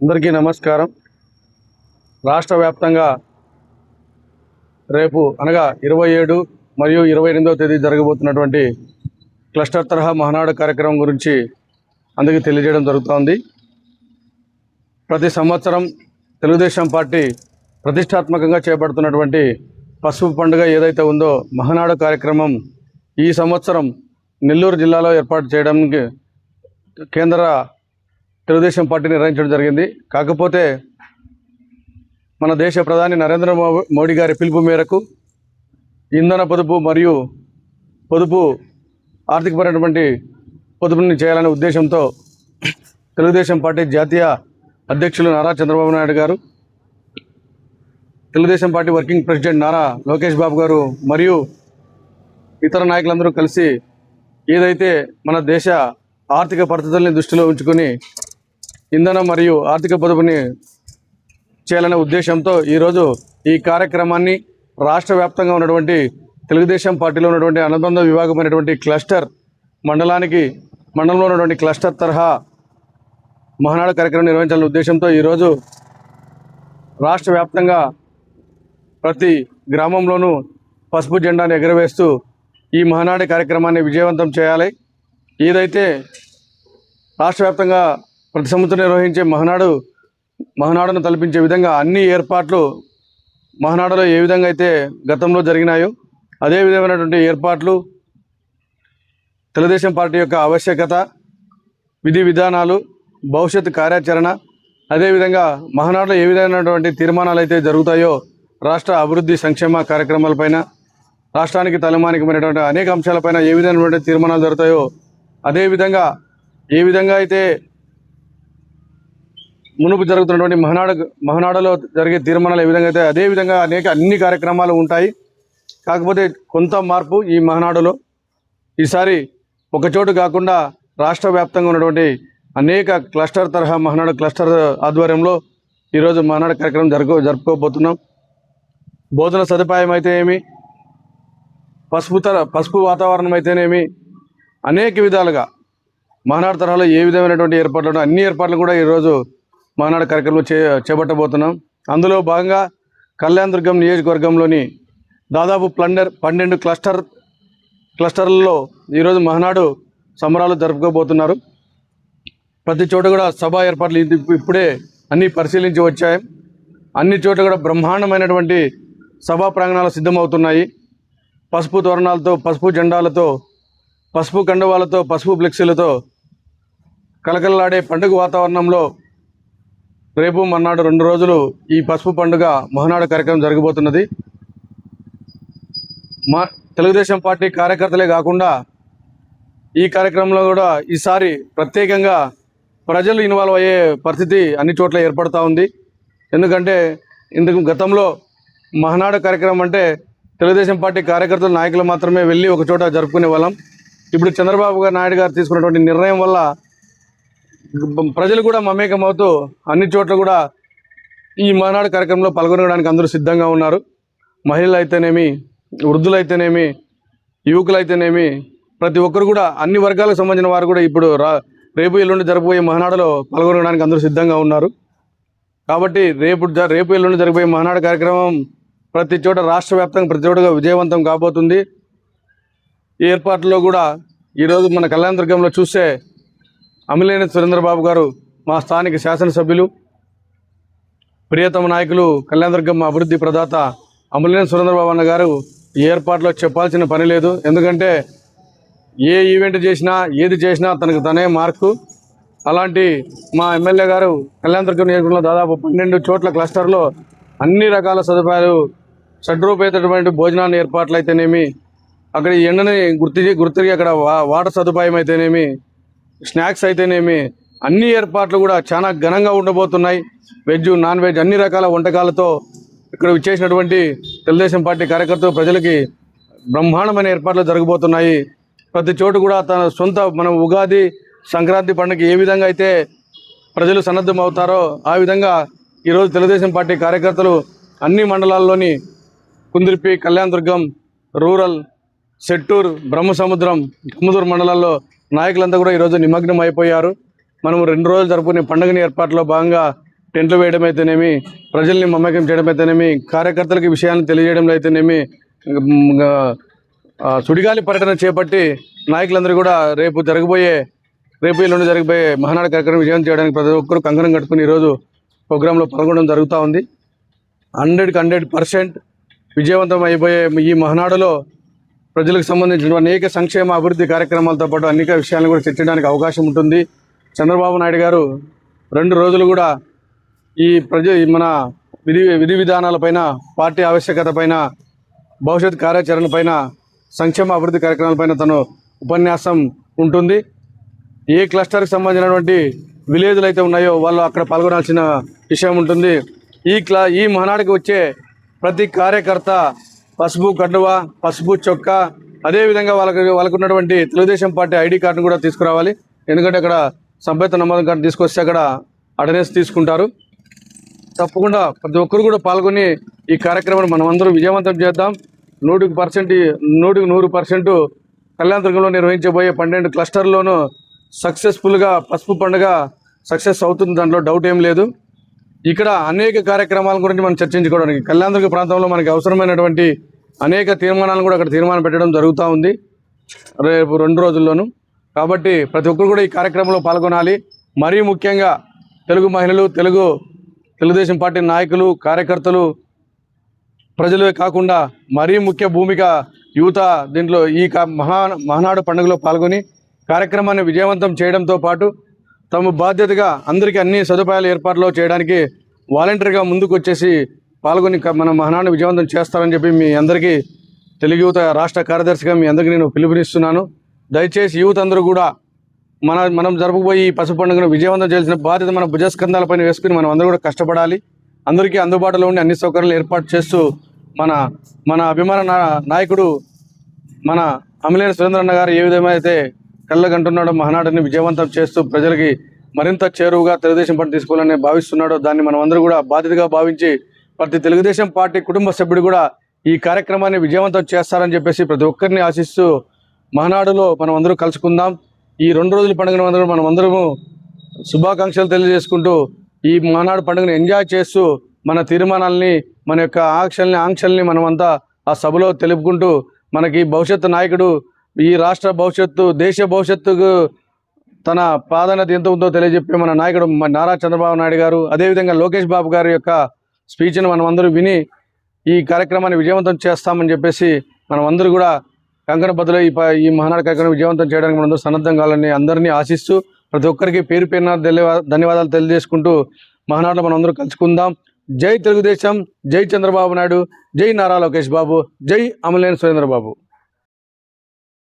అందరికీ నమస్కారం. రాష్ట్ర వ్యాప్తంగా రేపు అనగా 27 మరియు 28వ తేదీ జరగబోతున్నటువంటి క్లస్టర్ తరహా మహానాడు కార్యక్రమం గురించి అందరికీ తెలియజేయడం జరుగుతోంది. ప్రతి సంవత్సరం తెలుగుదేశం పార్టీ ప్రతిష్టాత్మకంగా చేపడుతున్నటువంటి పసుపు పండుగ ఏదైతే ఉందో మహానాడు కార్యక్రమం ఈ సంవత్సరం నెల్లూరు జిల్లాలో ఏర్పాటు చేయడానికి కేంద్ర తెలుగుదేశం పార్టీ నిర్ణయించడం జరిగింది. కాకపోతే మన దేశ ప్రధాని నరేంద్ర మోడీ గారి పిలుపు మేరకు ఇంధన పొదుపు మరియు ఆర్థికపరమైనటువంటి పొదుపుని చేయాలనే ఉద్దేశంతో తెలుగుదేశం పార్టీ జాతీయ అధ్యక్షులు Nara Chandrababu Naidu garu, Telugu Desam party working president Nara Lokesh Babu garu మరియు ఇతర నాయకులందరూ కలిసి ఏదైతే మన దేశ ఆర్థిక పరిస్థితుల్ని దృష్టిలో ఉంచుకొని ఇంధనం మరియు ఆర్థిక పొదుపుని చేయాలనే ఉద్దేశంతో ఈరోజు ఈ కార్యక్రమాన్ని రాష్ట్ర వ్యాప్తంగా ఉన్నటువంటి తెలుగుదేశం పార్టీలో ఉన్నటువంటి అనుబంధ విభాగమైనటువంటి క్లస్టర్ మండలంలో ఉన్నటువంటి క్లస్టర్ తరహా మహానాడు కార్యక్రమం నిర్వహించాలనే ఉద్దేశంతో ఈరోజు రాష్ట్ర వ్యాప్తంగా ప్రతి గ్రామంలోనూ పసుపు జెండాను ఎగరవేస్తూ ఈ మహానాడు కార్యక్రమాన్ని విజయవంతం చేయాలి. ఏదైతే రాష్ట్ర వ్యాప్తంగా ప్రతి సంవత్సరం నిర్వహించే మహానాడును తలపించే విధంగా అన్ని ఏర్పాట్లు మహానాడులో ఏ విధంగా అయితే గతంలో జరిగినాయో అదే విధమైనటువంటి ఏర్పాట్లు, తెలుగుదేశం పార్టీ యొక్క ఆవశ్యకత, విధి విధానాలు, భవిష్యత్తు కార్యాచరణ, అదేవిధంగా మహానాడులో ఏ విధమైనటువంటి తీర్మానాలు అయితే జరుగుతాయో రాష్ట్ర అభివృద్ధి సంక్షేమ కార్యక్రమాలపైన, రాష్ట్రానికి తలమానికమైనటువంటి అనేక అంశాలపైన ఏ విధమైనటువంటి తీర్మానాలు జరుగుతాయో అదేవిధంగా ఏ విధంగా అయితే మునుపు జరుగుతున్నటువంటి మహానాడులో జరిగే తీర్మానాలు ఏ విధంగా అయితే అదేవిధంగా అన్ని కార్యక్రమాలు ఉంటాయి. కాకపోతే కొంత మార్పు ఈ మహానాడులో ఈసారి ఒకచోటు కాకుండా రాష్ట్ర వ్యాప్తంగా ఉన్నటువంటి అనేక క్లస్టర్ తరహా మహానాడు క్లస్టర్ ఆధ్వర్యంలో ఈరోజు మహానాడు కార్యక్రమం జరుపుకోబోతున్నాం. భోజన సదుపాయం అయితే ఏమి, పసుపు వాతావరణం అయితేనేమి, అనేక విధాలుగా మహానాడు తరహాలో ఏ విధమైనటువంటి ఏర్పాట్లు అన్ని ఏర్పాట్లు కూడా ఈరోజు మహానాడు కార్యక్రమం చేపట్టబోతున్నాం. అందులో భాగంగా కళ్యాణదుర్గం నియోజకవర్గంలోని దాదాపు 12 క్లస్టర్లలో ఈరోజు మహానాడు సంబరాలు జరుపుకోబోతున్నారు. ప్రతి చోట కూడా సభా ఏర్పాట్లు ఇప్పుడే అన్నీ పరిశీలించి వచ్చాయి. అన్ని చోట్ల కూడా బ్రహ్మాండమైనటువంటి సభా ప్రాంగణాలు సిద్ధమవుతున్నాయి. పసుపు తోరణాలతో, పసుపు జెండాలతో, పసుపు కండువాలతో, పసుపు ఫ్లెక్సీలతో కలకలలాడే పండుగ వాతావరణంలో రేపు మర్నాడు 2 రోజులు ఈ పసుపు పండుగ మహానాడు కార్యక్రమం జరగబోతున్నది. తెలుగుదేశం పార్టీ కార్యకర్తలే కాకుండా ఈ కార్యక్రమంలో కూడా ఈసారి ప్రత్యేకంగా ప్రజలు ఇన్వాల్వ్ అయ్యే పరిస్థితి అన్ని చోట్ల ఏర్పడుతూ ఉంది. ఎందుకంటే గతంలో మహానాడు కార్యక్రమం అంటే తెలుగుదేశం పార్టీ కార్యకర్తలు, నాయకులు మాత్రమే వెళ్ళి ఒక చోట జరుపుకునే వాళ్ళం. ఇప్పుడు చంద్రబాబు నాయుడు గారు తీసుకున్నటువంటి నిర్ణయం వల్ల ప్రజలు కూడా మమేకమవుతూ అన్ని చోట్ల కూడా ఈ మహానాడు కార్యక్రమంలో పాల్గొనడానికి అందరూ సిద్ధంగా ఉన్నారు. మహిళలు అయితేనేమి, వృద్ధులైతేనేమి, యువకులైతేనేమి, ప్రతి ఒక్కరు కూడా అన్ని వర్గాలకు సంబంధించిన వారు కూడా ఇప్పుడు రేపు ఎల్లుండి జరగబోయే మహానాడులో పాల్గొనడానికి అందరూ సిద్ధంగా ఉన్నారు. కాబట్టి రేపు ఎల్లుండి జరగబోయే మహానాడు కార్యక్రమం ప్రతి చోట రాష్ట్ర వ్యాప్తంగా ప్రతి చోటగా విజయవంతం కాబోతుంది. ఈ ఏర్పాట్లలో కూడా ఈరోజు మన కళ్యాణదుర్గంలో చూస్తే అమిలేని సురేంద్రబాబు గారు, మా స్థానిక శాసనసభ్యులు, ప్రియతమ నాయకులు, కళ్యాణదుర్గం అభివృద్ధి ప్రదాత అమిలేని సురేంద్రబాబు అన్న గారు ఈ ఏర్పాట్లో చెప్పాల్సిన పని లేదు. ఎందుకంటే ఏ ఈవెంట్ చేసినా ఏది చేసినా తనకు తనే మార్కు. అలాంటి మా ఎమ్మెల్యే గారు కళ్యాణదుర్గం నియోజకవర్గంలో దాదాపు 12 చోట్ల క్లస్టర్లో అన్ని రకాల సదుపాయాలు, షడ్రూపేతటువంటి భోజనాన్ని ఏర్పాట్లు అయితేనేమి, అక్కడ ఎండని గుర్తిగి అక్కడ వాటర్ సదుపాయం అయితేనేమి, స్నాక్స్ అయితేనేమి, అన్ని ఏర్పాట్లు కూడా చాలా ఘనంగా ఉండబోతున్నాయి. వెజ్, నాన్ వెజ్ అన్ని రకాల వంటకాలతో ఇక్కడ విచ్చేసినటువంటి తెలుగుదేశం పార్టీ కార్యకర్తలు, ప్రజలకి బ్రహ్మాండమైన ఏర్పాట్లు జరగబోతున్నాయి. ప్రతి చోటు కూడా తన సొంత మనం ఉగాది, సంక్రాంతి పండుగ ఏ విధంగా అయితే ప్రజలు సన్నద్ధం అవుతారో ఆ విధంగా ఈరోజు తెలుగుదేశం పార్టీ కార్యకర్తలు అన్ని మండలాల్లోని కుందుర్పి, కళ్యాణదుర్గం, రూరల్, సెట్టూరు, బ్రహ్మసముద్రం, కమ్మదూరు మండలాల్లో నాయకులంతా కూడా ఈరోజు నిమగ్నం అయిపోయారు. మనం 2 రోజులు జరుపుకునే పండుగని ఏర్పాట్లో భాగంగా టెంట్లు వేయడం అయితేనేమి, ప్రజల్ని మమేకం చేయడం అయితేనేమి, కార్యకర్తలకు విషయాన్ని తెలియజేయడంలో అయితేనేమి, సుడిగాలి పర్యటన చేపట్టి నాయకులందరూ కూడా రేపు ఎల్లుండి జరగబోయే మహానాడు కార్యక్రమం విజయం చేయడానికి ప్రతి ఒక్కరు కంకణం కట్టుకుని ఈరోజు ప్రోగ్రాంలో పాల్గొనడం జరుగుతూ ఉంది. 100% విజయవంతం అయిపోయే ఈ మహానాడులో ప్రజలకు సంబంధించిన అనేక సంక్షేమ అభివృద్ధి కార్యక్రమాలతో పాటు అనేక విషయాలను కూడా చర్చించడానికి అవకాశం ఉంటుంది. చంద్రబాబు నాయుడు గారు 2 రోజులు కూడా ఈ మన విధి విధానాలపైన, పార్టీ ఆవశ్యకత పైన, భవిష్యత్ కార్యాచరణ పైన, సంక్షేమ అభివృద్ధి కార్యక్రమాలపైన తను ఉపన్యాసం ఉంటుంది. ఏ క్లస్టర్కి సంబంధించినటువంటి విలేజ్లు అయితే ఉన్నాయో వాళ్ళు అక్కడ పాల్గొనాల్సిన విషయం ఉంటుంది. ఈ మహానాడుకి వచ్చే ప్రతి కార్యకర్త పసుపు కండువ, పసుపు చొక్కా, అదేవిధంగా వాళ్ళకు ఉన్నటువంటి తెలుగుదేశం పార్టీ ఐడి కార్డును కూడా తీసుకురావాలి. ఎందుకంటే అక్కడ సభ్యత్వ నమోదు కార్డు తీసుకొస్తే అక్కడ అటెండెన్స్ తీసుకుంటారు. తప్పకుండా ప్రతి ఒక్కరు కూడా పాల్గొని ఈ కార్యక్రమాన్ని మనం అందరూ విజయవంతం చేద్దాం. 100% కళ్యాణదుర్గంలో నిర్వహించబోయే 12 క్లస్టర్లోనూ సక్సెస్ఫుల్గా పసుపు పండుగ సక్సెస్ అవుతుంది, దాంట్లో డౌట్ ఏం లేదు. ఇక్కడ అనేక కార్యక్రమాల గురించి మనం చర్చించుకోవడానికి కళ్యాణదుర్గ ప్రాంతంలో మనకి అవసరమైనటువంటి అనేక తీర్మానాలను కూడా అక్కడ తీర్మానం పెట్టడం జరుగుతూ ఉంది రేపు 2 రోజుల్లోనూ. కాబట్టి ప్రతి ఒక్కరు కూడా ఈ కార్యక్రమంలో పాల్గొనాలి. మరీ ముఖ్యంగా తెలుగు మహిళలు, తెలుగుదేశం పార్టీ నాయకులు, కార్యకర్తలు, ప్రజలే కాకుండా మరీ ముఖ్య భూమిక యువత దీంట్లో ఈ మహానాడు పండుగలో పాల్గొని కార్యక్రమాన్ని విజయవంతం చేయడంతో పాటు తమ బాధ్యతగా అందరికీ అన్ని సదుపాయాలు ఏర్పాట్లు చేయడానికి వాలంటీర్గా ముందుకు వచ్చేసి పాల్గొని మన మహానాడుని విజయవంతం చేస్తారని చెప్పి మీ అందరికీ తెలుగు యువత రాష్ట్ర కార్యదర్శిగా మీ అందరికీ నేను పిలుపునిస్తున్నాను. దయచేసి యూత్ అందరూ కూడా మనం జరుపుకుపోయి ఈ పసుపు పండుగను విజయవంతం చేయాల్సిన బాధ్యత మన భుజస్కంధాలపైన వేసుకుని మనం అందరూ కూడా కష్టపడాలి. అందరికీ అందుబాటులో ఉండి అన్ని సౌకర్యాలు ఏర్పాటు చేస్తూ మన అభిమాన నాయకుడు మన అమిలేని సురేంద్రన్న గారు ఏ విధమైతే కళ్ళగంటున్నాడో మహానాడుని విజయవంతం చేస్తూ ప్రజలకి మరింత చేరువుగా తెలుగుదేశం పార్టీ తీసుకోవాలని భావిస్తున్నాడో దాన్ని మనం అందరూ కూడా బాధ్యతగా భావించి ప్రతి తెలుగుదేశం పార్టీ కుటుంబ సభ్యుడు కూడా ఈ కార్యక్రమాన్ని విజయవంతం చేస్తారని చెప్పేసి ప్రతి ఒక్కరిని ఆశిస్తూ మహానాడులో మనం అందరూ కలుసుకుందాం. ఈ 2 రోజుల పండుగను మనం అందరము శుభాకాంక్షలు తెలియజేసుకుంటూ ఈ మహానాడు పండుగను ఎంజాయ్ చేస్తూ మన తీర్మానాలని, మన యొక్క ఆంక్షల్ని మనమంతా ఆ సభలో తెలుపుకుంటూ మనకి భవిష్యత్తు నాయకుడు, ఈ రాష్ట్ర భవిష్యత్తు, దేశ భవిష్యత్తుకు తన ప్రాధాన్యత ఎంత ఉందో తెలియజెప్పే మన నాయకుడు నారా చంద్రబాబు నాయుడు గారు, అదేవిధంగా లోకేష్ బాబు గారి యొక్క స్పీచ్ను మనం అందరూ విని ఈ కార్యక్రమాన్ని విజయవంతం చేస్తామని చెప్పేసి మనం అందరూ కూడా కంకణబద్దులో ఈ మహానాడు కార్యక్రమం విజయవంతం చేయడానికి మనందరూ సన్నద్ధం కావాలని అందరినీ ఆశిస్తూ ప్రతి ఒక్కరికి పేరు పేరున ధన్యవాదాలు తెలియజేసుకుంటూ మహానాడులో మనం అందరూ కలుసుకుందాం. జై తెలుగుదేశం, జై చంద్రబాబు నాయుడు, జై నారా లోకేష్ బాబు, జై అమలేని సురేంద్రబాబు.